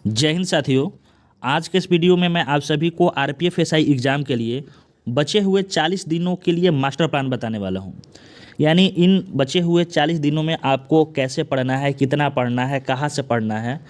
जय हिंद साथियों। आज के इस वीडियो में मैं आप सभी को आरपीएफ एसआई एग्ज़ाम के लिए बचे हुए 40 दिनों के लिए मास्टर प्लान बताने वाला हूं। यानी इन बचे हुए 40 दिनों में आपको कैसे पढ़ना है, कितना पढ़ना है, कहाँ से पढ़ना है,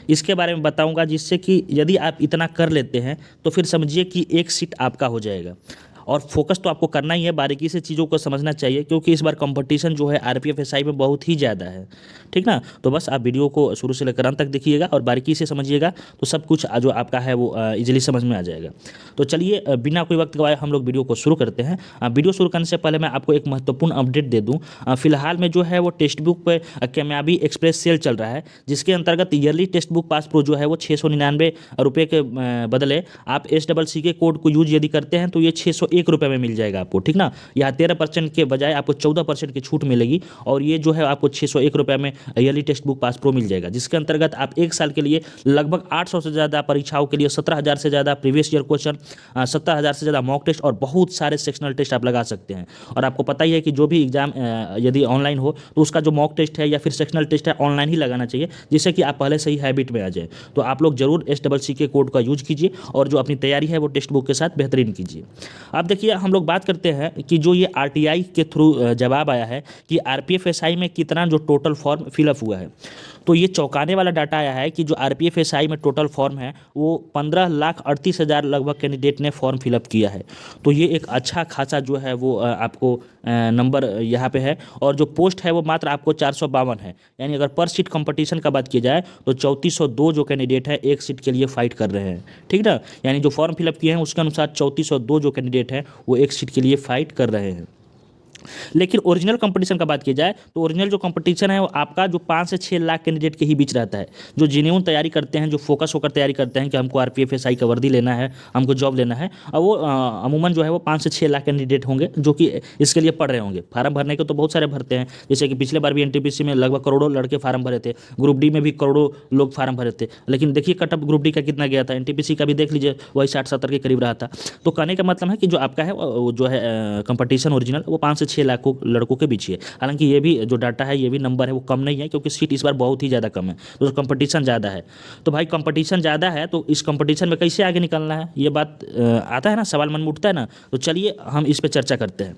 इसके बारे में बताऊंगा, जिससे कि यदि आप इतना कर लेते हैं तो फिर समझिए कि एक सीट आपका हो जाएगा। और फोकस तो आपको करना ही है, बारीकी से चीज़ों को समझना चाहिए, क्योंकि इस बार कंपटीशन जो है आरपीएफ एसआई में बहुत ही ज़्यादा है। ठीक ना। तो बस आप वीडियो को शुरू से लेकर अंत तक देखिएगा और बारीकी से समझिएगा, तो सब कुछ जो आपका है वो इजीली समझ में आ जाएगा। तो चलिए बिना कोई वक्त गवाए हम लोग वीडियो को शुरू करते हैं। वीडियो शुरू करने से पहले मैं आपको एक महत्वपूर्ण अपडेट दे दूँ। फिलहाल में जो है वो टेक्स्ट बुक पर कामयाबी एक्सप्रेस सेल चल रहा है, जिसके अंतर्गत yearly text book pass pro जो है वो 699 रुपये के बदले आप SCC के कोड को यूज यदि करते हैं तो ये 601 रुपये में मिल जाएगा आपको। ठीक ना। यहाँ 13% के बजाय आपको 14% की छूट मिलेगी, और ये जो है आपको 601 रुपये में yearly text book pass pro मिल जाएगा, जिसके अंतर्गत आप एक साल के लिए लगभग 800 से ज़्यादा परीक्षाओं के लिए 17,000 से ज़्यादा प्रीवियस ईयर क्वेश्चन, 17,000 से ज़्यादा मॉक टेस्ट और बहुत सारे सेक्शनल टेस्ट आप लगा सकते हैं। और आपको पता ही है कि जो भी एग्जाम यदि ऑनलाइन हो तो उसका जो मॉक टेस्ट है या फिर सेक्शनल टेस्ट है ऑनलाइन ही लगाना चाहिए, जिससे कि आप पहले से ही हैबिट में आ जाए। तो आप लोग जरूर SCC के कोड का यूज कीजिए और जो अपनी तैयारी है वो टेक्स्ट बुक के साथ बेहतरीन कीजिए। अब देखिए, हम लोग बात करते हैं कि जो ये RTI के थ्रू जवाब आया है कि आरपीएफ एसआई में कितना जो टोटल फॉर्म फिलअप हुआ है, तो ये चौंकाने वाला डाटा आया है कि जो आरपीएफ एसआई में टोटल फॉर्म है वो 15,38,000 लगभग कैंडिडेट ने फॉर्म फिलअप किया है। तो ये एक अच्छा खासा जो है वो आपको नंबर यहाँ पे है। और जो पोस्ट है वो मात्र आपको 452 है। यानी अगर पर सीट कंपटीशन का बात की जाए तो 3402 जो कैंडिडेट है एक सीट के लिए फाइट कर रहे हैं। ठीक ना। यानी जो फॉर्म फिलअप किए हैं उसके अनुसार 3402 जो कैंडिडेट हैं वो एक सीट के लिए फाइट कर रहे हैं। लेकिन ओरिजिनल कंपटीशन का बात की जाए तो ओरिजिनल जो कंपटीशन है वो आपका जो 5 से 6 लाख कैंडिडेट के ही बीच रहता है। जो जेन्युइन तैयारी करते हैं, जो फोकस होकर तैयारी करते हैं कि हमको आरपीएफ एसआई का वर्दी लेना है, हमको जॉब लेना है, और वो अमूमन जो है वो 5 से 6 लाख कैंडिडेट होंगे जो कि इसके लिए पढ़ रहे होंगे। फार्म भरने के तो बहुत सारे भरते हैं, जैसे कि पिछले बार भी एनटीपीसी में लगभग करोड़ों लड़के फार्म भरे थे, ग्रुप डी में भी करोड़ों लोग फार्म भरे थे। लेकिन देखिए कटअप ग्रुप डी का कितना गया था, एनटीपीसी का भी देख लीजिए वही 60-70 के करीब रहा था। तो कहने का मतलब है कि जो आपका है वो जो है कंपटीशन ओरिजिनल वो 5 से 6 लाख लड़कों के बीच ही है। हालांकि ये भी जो डाटा है, ये भी नंबर है वो कम नहीं है, क्योंकि सीट इस बार बहुत ही ज़्यादा कम है, तो कंपटीशन ज़्यादा है। तो भाई कंपटीशन ज़्यादा है तो इस कंपटीशन में कैसे आगे निकलना है, ये बात आता है ना, सवाल मन में उठता है ना। तो चलिए हम इस पर चर्चा करते हैं।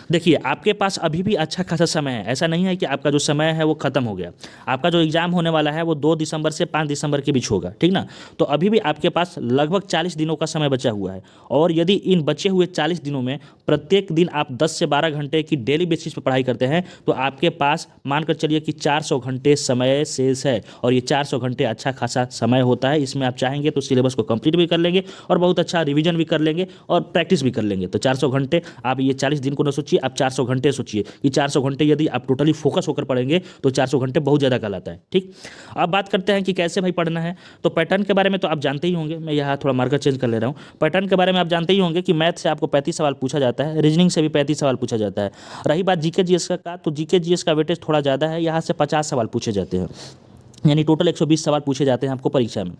देखिए, आपके पास अभी भी अच्छा खासा समय है। ऐसा नहीं है कि आपका जो समय है वो ख़त्म हो गया। आपका जो एग्ज़ाम होने वाला है वो 2 दिसंबर से 5 दिसंबर के बीच होगा। ठीक ना। तो अभी भी आपके पास लगभग 40 दिनों का समय बचा हुआ है। और यदि इन बचे हुए 40 दिनों में प्रत्येक दिन आप 10 से 12 घंटे की डेली बेसिस पर पढ़ाई करते हैं तो आपके पास मानकर चलिए कि 400 घंटे समय शेष है। और ये 400 घंटे अच्छा खासा समय होता है। इसमें आप चाहेंगे तो सिलेबस को कंप्लीट भी कर लेंगे और बहुत अच्छा रिवीजन भी कर लेंगे और प्रैक्टिस भी कर लेंगे। तो 400 घंटे आप ये 40 दिन को न सोचिए, आप 400 घंटे सोचिए कि 400 घंटे यदि आप टोटली फोकस होकर पढ़ेंगे तो 400 घंटे बहुत ज़्यादा कहलाता है। ठीक। अब बात करते हैं कि कैसे भाई पढ़ना है। तो पैटर्न के बारे में तो आप जानते ही होंगे, मैं यहाँ थोड़ा मार्कर चेंज कर ले रहा हूँ। पैटर्न के बारे में आप जानते ही होंगे कि मैथ से आपको 35 सवाल पूछा जाता है, रीजनिंग से भी 35 सवाल पूछा जाता है। रही बात जीके जीएस का, तो जीके जीएस का वेटेज थोड़ा ज़्यादा है, यहाँ से 50 सवाल पूछे जाते हैं। यानी टोटल 120 सवाल पूछे जाते हैं आपको परीक्षा में।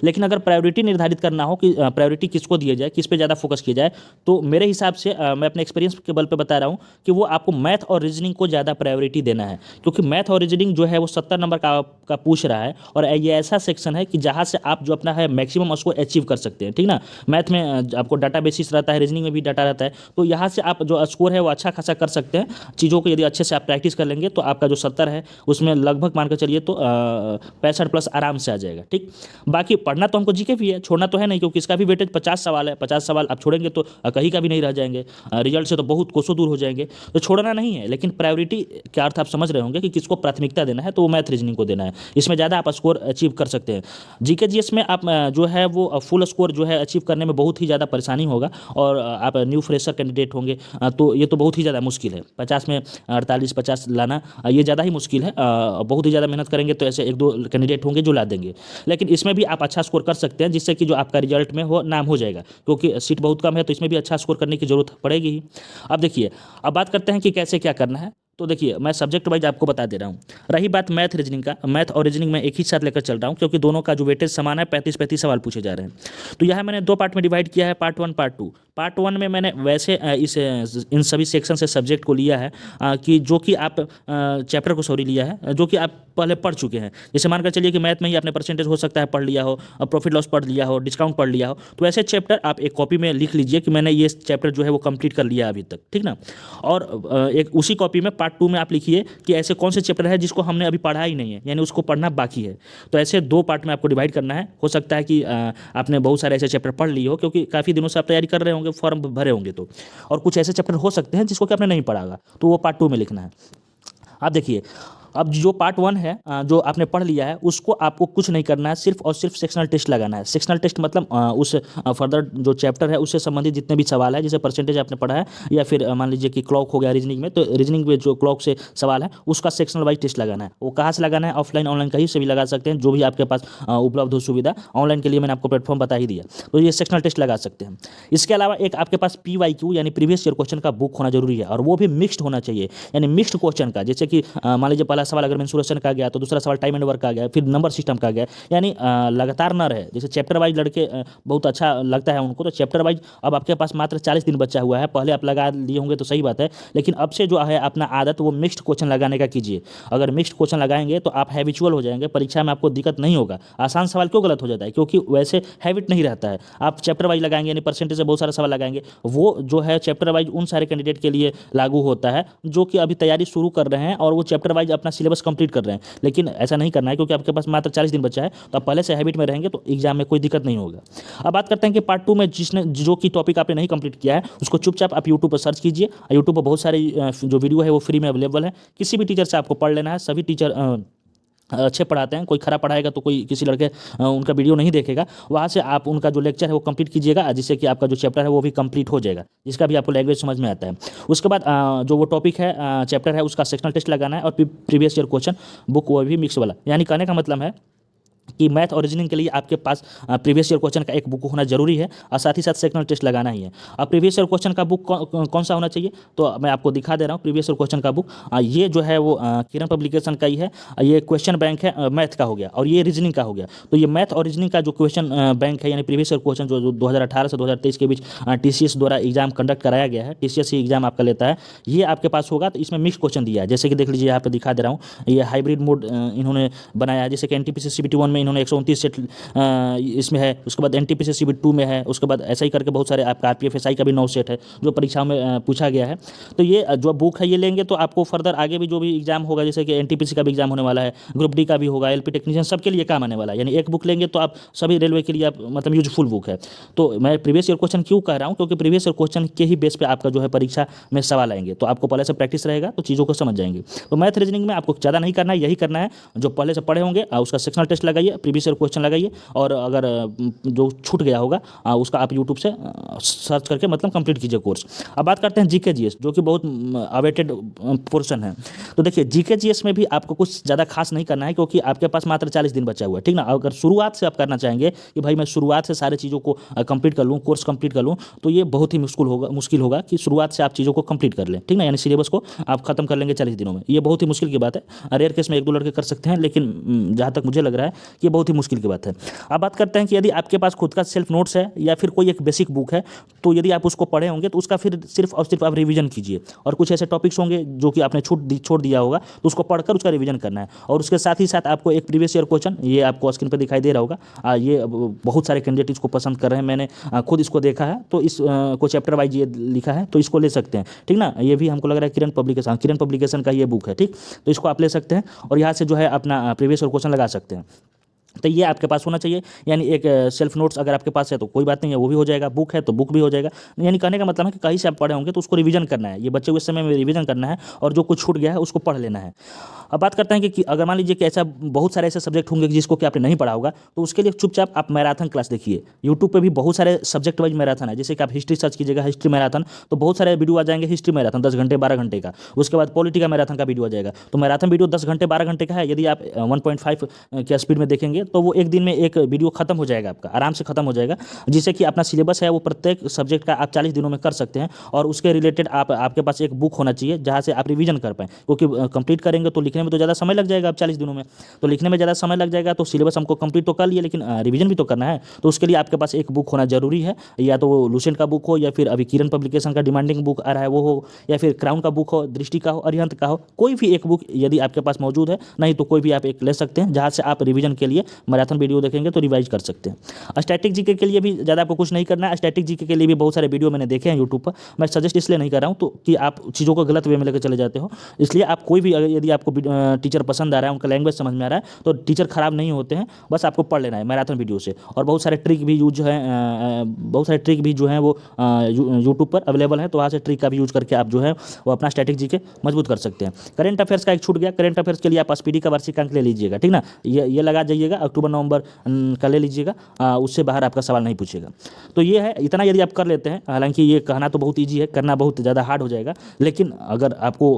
लेकिन अगर प्रायोरिटी निर्धारित करना हो कि प्रायोरिटी किसको दिया जाए, किस पे ज़्यादा फोकस किया जाए, तो मेरे हिसाब से मैं अपने एक्सपीरियंस के बल पे बता रहा हूँ कि वो आपको मैथ और रीजनिंग को ज़्यादा प्रायोरिटी देना है। क्योंकि मैथ और रीजनिंग जो है वो 70 नंबर का पूछ रहा है, और ये ऐसा सेक्शन है कि जहाँ से आप जो अपना है मैक्सिमम उसको अचीव कर सकते हैं। ठीक ना। मैथ में आपको डाटा बेसिस रहता है, रीजनिंग में भी डाटा रहता है, तो यहाँ से आप जो स्कोर है वो अच्छा खासा कर सकते हैं। चीज़ों को यदि अच्छे से आप प्रैक्टिस कर लेंगे तो आपका जो 70 है उसमें लगभग मानकर चलिए तो 65+ आराम से आ जाएगा। ठीक। बाकी पढ़ना तो हमको जीके भी है, छोड़ना तो है नहीं, क्योंकि इसका भी वेटेज 50 सवाल है। 50 सवाल आप छोड़ेंगे तो कहीं का भी नहीं रह जाएंगे, रिजल्ट से तो बहुत कोसों दूर हो जाएंगे। तो छोड़ना नहीं है, लेकिन प्रायोरिटी का अर्थ आप समझ रहे होंगे कि किसको प्राथमिकता देना है, तो वो मैथ रीजनिंग को देना है। इसमें ज़्यादा आप स्कोर अचीव कर सकते हैं। जीके जीएस में आप जो है वो फुल स्कोर जो है अचीव करने में बहुत ही ज़्यादा परेशानी होगा, और आप न्यू फ्रेशर कैंडिडेट होंगे तो ये तो बहुत ही ज़्यादा मुश्किल है। 50 में 48-50 लाना ये ज़्यादा ही मुश्किल है। बहुत ही ज़्यादा मेहनत करेंगे तो ऐसे 1-2 कैंडिडेट होंगे जो ला देंगे। लेकिन इसमें भी आप अच्छा स्कोर कर सकते हैं, जिससे कि जो आपका रिजल्ट में हो नाम हो जाएगा, क्योंकि सीट बहुत कम है तो इसमें भी अच्छा स्कोर करने की जरूरत पड़ेगी ही। अब देखिए, अब बात करते हैं कि कैसे क्या करना है। तो देखिए, मैं सब्जेक्ट वाइज आपको बता दे रहा हूँ। रही बात मैथ रीजनिंग का, मैथ और रीजनिंग में एक ही साथ लेकर चल रहा हूँ, क्योंकि दोनों का जो वेटेज समान है, 35-35 सवाल पूछे जा रहे हैं। तो यह मैंने 2 पार्ट में डिवाइड किया है, पार्ट 1 पार्ट 2। पार्ट 1 में मैंने वैसे इन सभी सेक्शन से सब्जेक्ट को लिया है कि जो कि आप चैप्टर को सॉरी लिया है जो कि आप पहले पढ़ चुके हैं। जैसे मानकर चलिए कि मैथ में ही आपने परसेंटेज हो सकता है पढ़ लिया हो, प्रॉफिट लॉस पढ़ लिया हो, डिस्काउंट पढ़ लिया हो, तो ऐसे चैप्टर आप एक कॉपी में लिख लीजिए कि मैंने ये चैप्टर जो है वो कंप्लीट कर लिया अभी तक, ठीक ना। और एक उसी कॉपी में पार्ट 2 में आप लिखिए कि ऐसे कौन से चैप्टर है जिसको हमने अभी पढ़ा ही नहीं है, यानी उसको पढ़ना बाकी है। तो ऐसे 2 पार्ट में आपको डिवाइड करना है। हो सकता है कि आपने बहुत सारे ऐसे चैप्टर पढ़ लिए हो क्योंकि काफ़ी दिनों से आप तैयारी कर रहे होंगे, फॉर्म भरे होंगे तो, और कुछ ऐसे चैप्टर हो सकते हैं जिसको कि आपने नहीं पढ़ा होगा, तो वो पार्ट 2 में लिखना है। आप देखिए, अब जो पार्ट 1 है जो आपने पढ़ लिया है उसको आपको कुछ नहीं करना है, सिर्फ और सिर्फ सेक्शनल टेस्ट लगाना है। सेक्शनल टेस्ट मतलब उस फर्दर जो चैप्टर है उससे संबंधित जितने भी सवाल है, जैसे परसेंटेज आपने पढ़ा है या फिर मान लीजिए कि क्लॉक हो गया रीजनिंग में, तो रीजनिंग में जो क्लॉक से सवाल है उसका सेक्शनल वाइज टेस्ट लगाना है। वो कहाँ से लगाना है? ऑफलाइन ऑनलाइन कहीं से भी लगा सकते हैं, जो भी आपके पास उपलब्ध हो सुविधा। ऑनलाइन के लिए मैंने आपको प्लेटफॉर्म बता ही दिया, तो ये सेक्शनल टेस्ट लगा सकते हैं। इसके अलावा एक आपके पास PYQ यानी प्रीवियस ईयर क्वेश्चन का बुक होना जरूरी है, और वो भी मिक्स्ड होना चाहिए, यानी मिक्स्ड क्वेश्चन का। जैसे कि मान लीजिए पहला सवाल अगर मेंसुरेशन का गया तो दूसरा सवाल टाइम एंड वर्क का गया, फिर नंबर सिस्टम का गया, यानी लगातार न रहे। जैसे चैप्टर वाइज लड़के बहुत अच्छा लगता है उनको, तो चैप्टर वाइज अब आपके पास मात्र 40 दिन बचा हुआ है। पहले आप लगा लिए होंगे तो सही बात है, लेकिन अब से जो है अपना आदत वो मिक्स्ड क्वेश्चन लगाने का कीजिए। अगर मिक्स्ड क्वेश्चन लगाएंगे तो आप हैबिचुअल हो जाएंगे, परीक्षा में आपको दिक्कत नहीं होगा। आसान सवाल क्यों गलत हो जाता है? क्योंकि वैसे हैबिट नहीं रहता है। आप चैप्टर वाइज लगाएंगे यानी परसेंटेज से बहुत सारा सवाल लगाएंगे, वो जो है चैप्टर वाइज उन सारे कैंडिडेट के लिए लागू होता है जो कि अभी तैयारी शुरू कर रहे हैं और वो चैप्टर वाइज अपना सिलेबस कंप्लीट कर रहे हैं। लेकिन ऐसा नहीं करना है, क्योंकि आपके पास मात्र 40 दिन बचा है, तो आप पहले से हैबिट में रहेंगे तो एग्जाम में कोई दिक्कत नहीं होगा। अब बात करते हैं कि पार्ट 2 में जिसने जो कि टॉपिक आपने नहीं कंप्लीट किया है उसको चुपचाप आप यूट्यूब पर सर्च कीजिए। यूट्यूब पर बहुत सारी जो वीडियो है वो फ्री में अवेलेबल है, किसी भी टीचर से आपको पढ़ लेना है। सभी टीचर अच्छे पढ़ाते हैं, कोई खराब पढ़ाएगा तो कोई किसी लड़के उनका वीडियो नहीं देखेगा। वहाँ से आप उनका जो लेक्चर है वो कंप्लीट कीजिएगा, जिससे कि आपका जो चैप्टर है वो भी कंप्लीट हो जाएगा, जिसका भी आपको लैंग्वेज समझ में आता है। उसके बाद जो वो टॉपिक है चैप्टर है उसका सेक्शनल टेस्ट लगाना है, और प्रीवियस ईयर क्वेश्चन बुक वो भी मिक्स वाला। यानी कहने का मतलब है कि मैथ और रीजनिंग के लिए आपके पास प्रीवियस ईयर क्वेश्चन का एक बुक होना जरूरी है, और साथ ही साथ सेक्शनल टेस्ट लगाना ही है। अब प्रीवियस ईयर क्वेश्चन का बुक कौन सा होना चाहिए, तो मैं आपको दिखा दे रहा हूँ। प्रीवियस ईयर क्वेश्चन का बुक ये जो है वो किरण पब्लिकेशन का ही है। ये क्वेश्चन बैंक है, मैथ का हो गया, और ये रीजनिंग का हो गया। तो ये मैथ और रीजनिंग का जो क्वेश्चन बैंक है, यानी प्रीवियस ईयर क्वेश्चन जो 2018 से 2023 के बीच TCS द्वारा एग्जाम कंडक्ट कराया गया है, TCS ही एग्जाम आपका लेता है, ये आपके पास होगा। तो इसमें मिक्स क्वेश्चन दिया है, जैसे कि देख लीजिए यहाँ पे दिखा दे रहा हूँ। ये हाइब्रिड मोड इन्होंने बनाया है, जैसे कि NTPC CBT 1 में इन्होंने 129 सेट इसमें है, उसके बाद NTPC CBT 2 में है, उसके बाद ऐसा ही करके बहुत सारे आपका RPF SI का भी 9 सेट है जो परीक्षाओं में पूछा गया है। तो ये जो बुक है ये लेंगे तो आपको फर्दर आगे भी जो भी एग्जाम होगा, जैसे कि NTPC का भी एग्जाम होने वाला है, ग्रुप D का भी होगा, LP टेक्नीशियन सबके लिए काम आने वाला है। यानी एक बुक लेंगे तो आप सभी रेलवे के लिए आप मतलब यूजफुल बुक है। तो मैं प्रीवियस ईयर क्वेश्चन क्यों कह रहा हूँ, क्योंकि प्रीवियस ईयर क्वेश्चन के ही बेस पे आपका जो है परीक्षा में सवाल आएंगे, तो आपको पहले से प्रैक्टिस रहेगा तो चीज़ों को समझ जाएंगे। तो मैथ रीजनिंग में आपको ज़्यादा नहीं करना है, यही करना है जो पहले से पढ़े होंगे उसका सेक्शनल टेस्ट लगाइए, प्रीवियस ईयर क्वेश्चन लगाइए, और अगर जो छूट गया होगा उसका आप यूट्यूब से सर्च करके मतलब कंप्लीट कीजिए कोर्स। अब बात करते हैं GK GS, जो कि बहुत अवेटेड पोर्शन है। तो देखिए GK GS में भी आपको कुछ ज़्यादा खास नहीं करना है, क्योंकि आपके पास मात्र 40 दिन बचा हुआ है, ठीक ना। अगर शुरुआत से आप करना चाहेंगे कि भाई मैं शुरुआत से सारी चीज़ों को कंप्लीट कर लूँ, कोर्स कंप्लीट कर लूँ, तो ये बहुत ही मुश्किल होगा कि शुरुआत से आप चीज़ों को कंप्लीट कर लें, ठीक ना। यानी सिलेबस को आप खत्म कर लेंगे 40 दिनों में, ये बहुत ही मुश्किल की बात है। रेयर केस में 1-2 लड़के कर सकते हैं, लेकिन जहाँ तक मुझे लग रहा है कि बहुत ही मुश्किल की बात है। अब बात करते हैं कि यदि आपके पास खुद का सेल्फ नोट्स है या फिर कोई एक बेसिक बुक है, तो यदि आप उसको पढ़े होंगे तो उसका फिर सिर्फ और सिर्फ आप रिवीजन कीजिए, और कुछ ऐसे टॉपिक्स होंगे जो कि आपने छोड़ दिया होगा तो उसको पढ़कर उसका रिवीजन करना है। और उसके साथ ही साथ आपको एक प्रीवियस ईयर क्वेश्चन, ये आपको स्क्रीन पर दिखाई दे रहा होगा, ये बहुत सारे कैंडिडेट इसको पसंद कर रहे हैं, मैंने खुद इसको देखा है, तो इस को चैप्टर वाइज ये लिखा है, तो इसको ले सकते हैं, ठीक ना। ये भी हमको लग रहा है किरण पब्लिकेशन का ये बुक है, ठीक। तो इसको आप ले सकते हैं और यहाँ से जो है अपना प्रीवियस ईयर क्वेश्चन लगा सकते हैं। तो ये आपके पास होना चाहिए, यानी एक सेल्फ नोट्स अगर आपके पास है तो कोई बात नहीं है, वो भी हो जाएगा, बुक है तो बुक भी हो जाएगा। यानी कहने का मतलब है कि कहीं से आप पढ़े होंगे तो उसको रिवीजन करना है, ये बच्चे हुए समय में रिवीजन करना है, और जो कुछ छूट गया है उसको पढ़ लेना है। अब बात करते हैं कि अगर मान लीजिए कि ऐसा बहुत सारे ऐसे सब्जेक्ट होंगे जिसको कि आपने नहीं पढ़ा होगा, तो उसके लिए चुपचाप आप मैराथन क्लास देखिए। यूट्यूब पे भी बहुत सारे सब्जेक्ट वाइज मैराथन है, जैसे कि आप हिस्ट्री सर्च कीजिएगा, हिस्ट्री मैराथन, तो बहुत सारे वीडियो आ जाएंगे हिस्ट्री मैराथन 10 घंटे 12 घंटे का। उसके बाद पॉलिटी का मैराथन का वीडियो आ जाएगा, तो मैराथन वीडियो 10 घंटे 12 घंटे का है। यदि आप 1.5 के स्पीड में देखेंगे तो वो एक दिन में एक वीडियो खत्म हो जाएगा, आपका आराम से खत्म हो जाएगा, जिससे कि अपना सिलेबस है वो प्रत्येक सब्जेक्ट का आप 40 दिनों में कर सकते हैं। और उसके रिलेटेड आपके पास एक बुक होना चाहिए जहाँ से आप रिवीजन कर पाएँ, क्योंकि कंप्लीट करेंगे तो लिखने में तो ज़्यादा समय लग जाएगा, आप 40 दिनों में तो लिखने में ज़्यादा समय लग जाएगा। तो सिलेबस हमको कंप्लीट तो कर लिए, लेकिन रिवीजन भी तो करना है। तो उसके लिए आपके पास एक बुक होना जरूरी है, या तो वो लुसेंट का बुक हो, या फिर अभी किरण पब्लिकेशन का डिमांडिंग बुक आ रहा है वो हो, या फिर क्राउन का बुक हो, दृष्टि का हो, अरिहंत का हो, कोई भी एक बुक यदि आपके पास मौजूद है, नहीं तो कोई भी आप एक ले सकते हैं, जहाँ से आप रिवीजन के लिए मैराथन वीडियो देखेंगे तो रिवाइज कर सकते हैं। स्टैटिक जीके के लिए भी ज़्यादा आपको कुछ नहीं करना है। स्टैटिक जीके के लिए भी बहुत सारे वीडियो मैंने देखे हैं यूट्यूब पर, मैं सजेस्ट इसलिए नहीं कर रहा हूँ तो कि आप चीज़ों को गलत वे में लेकर चले जाते हो। इसलिए आप कोई भी यदि आपको टीचर पसंद आ रहा है, उनका लैंग्वेज समझ में आ रहा है, तो टीचर खराब नहीं होते हैं, बस आपको पढ़ लेना है मैराथन वीडियो से। और बहुत सारे ट्रिक भी यूज है, बहुत सारे ट्रिक भी जो हैं वो यूट्यूब पर अवेलेबल है, तो वहाँ से ट्रिक का भी यूज करके आप जो है वो अपना स्टैटिक जीके मजबूत कर सकते हैं। करंट अफेयर्स का एक छूट गया, करंट अफेयर्स के लिए आप एसपीडी का वार्षिक अंक ले लीजिएगा, ठीक ना, ये लगा जाइएगा, अक्टूबर नवंबर का ले लीजिएगा, उससे बाहर आपका सवाल नहीं पूछेगा। तो ये है, इतना यदि आप कर लेते हैं, हालांकि ये कहना तो बहुत ईजी है, करना बहुत ज़्यादा हार्ड हो जाएगा, लेकिन अगर आपको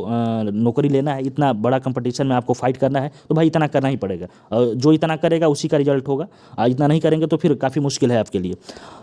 नौकरी लेना है, इतना बड़ा कंपटीशन में आपको फाइट करना है, तो भाई इतना करना ही पड़ेगा। जो इतना करेगा उसी का रिजल्ट होगा, इतना नहीं करेंगे तो फिर काफ़ी मुश्किल है आपके लिए।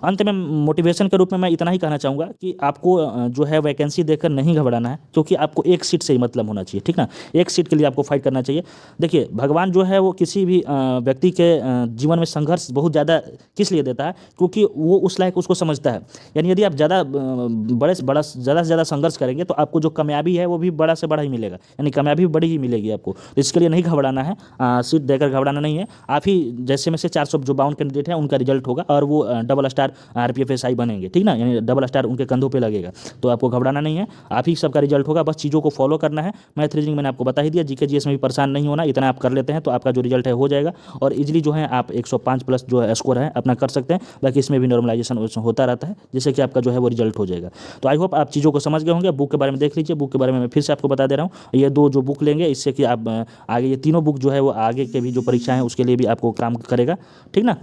अंत में मोटिवेशन के रूप में मैं इतना ही कहना चाहूँगा कि आपको जो है वैकेंसी देकर नहीं घबराना है, क्योंकि आपको एक सीट से ही मतलब होना चाहिए, ठीक ना, एक सीट के लिए आपको फाइट करना चाहिए। देखिए, भगवान जो है वो किसी भी व्यक्ति के जीवन में संघर्ष बहुत ज़्यादा किस लिए देता है, क्योंकि वो उस लायक उसको समझता है। यानी यदि आप ज़्यादा ज़्यादा से ज़्यादा संघर्ष करेंगे तो आपको जो कामयाबी है वो भी बड़ा से बड़ा ही मिलेगा, यानी कामयाबी बड़ी ही मिलेगी आपको। तो इसके लिए नहीं घबराना है, सीट देकर घबराना नहीं है। आप ही जैसे में से 452 कैंडिडेट हैं, उनका रिजल्ट होगा और वो डबल स्टार आरपीएफ एसआई बनेंगे, ठीक ना, यानी डबल स्टार उनके कंधों पे लगेगा। तो आपको घबराना नहीं है, आप ही सबका रिजल्ट होगा, बस चीज़ों को फॉलो करना है। मैथ रीजनिंग मैंने आपको बता ही दिया, जीके जीएस में भी परेशान नहीं होना, इतना आप कर लेते हैं तो आपका जो रिजल्ट है हो जाएगा, और इजीली जो है आप 105 प्लस जो है स्कोर है अपना कर सकते हैं। बाकी इसमें भी नॉर्मलाइजेशन होता रहता है, जिससे कि आपका जो है वो रिजल्ट हो जाएगा। तो आई होप आप चीज़ों को समझ गए होंगे। बुक के बारे में देख लीजिए, बुक के बारे में मैं फिर से आपको बता दे रहा हूँ, ये दो जो बुक लेंगे इससे कि आप आगे, ये तीनों बुक जो है वो आगे के भी जो परीक्षा है उसके लिए भी आपको काम करेगा, ठीक ना।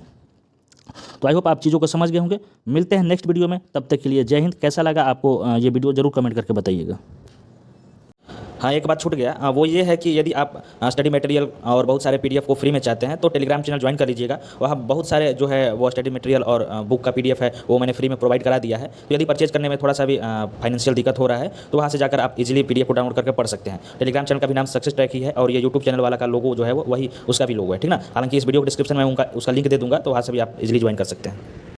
तो आई होप आप चीज़ों को समझ गए होंगे। मिलते हैं नेक्स्ट वीडियो में, तब तक के लिए जय हिंद। कैसा लगा आपको ये वीडियो, जरूर कमेंट करके बताइएगा। हाँ, एक बात छूट गया, वो ये है कि यदि आप स्टडी मटेरियल और बहुत सारे पीडीएफ को फ्री में चाहते हैं तो टेलीग्राम चैनल ज्वाइन कर लीजिएगा। वहाँ बहुत सारे जो है वो स्टडी मटेरियल और बुक का पीडीएफ है वो मैंने फ्री में प्रोवाइड करा दिया है। तो यदि परचेज करने में थोड़ा सा भी फाइनेंशियल दिक्कत हो रहा है तो वहाँ से जाकर आप इजीली पीडीएफ को डाउनलोड करके पढ़ सकते हैं। टेलीग्राम चैनल का भी नाम सक्सेस ट्रैक ही है, और ये यूट्यूब चैनल वाला का लोगो जो है वो वही उसका भी लोगो है, ठीक ना। हालांकि इस वीडियो को डिस्क्रिप्शन में उसका लिंक दे दूँगा, तो वहाँ से भी आप इजीली ज्वाइन कर सकते हैं।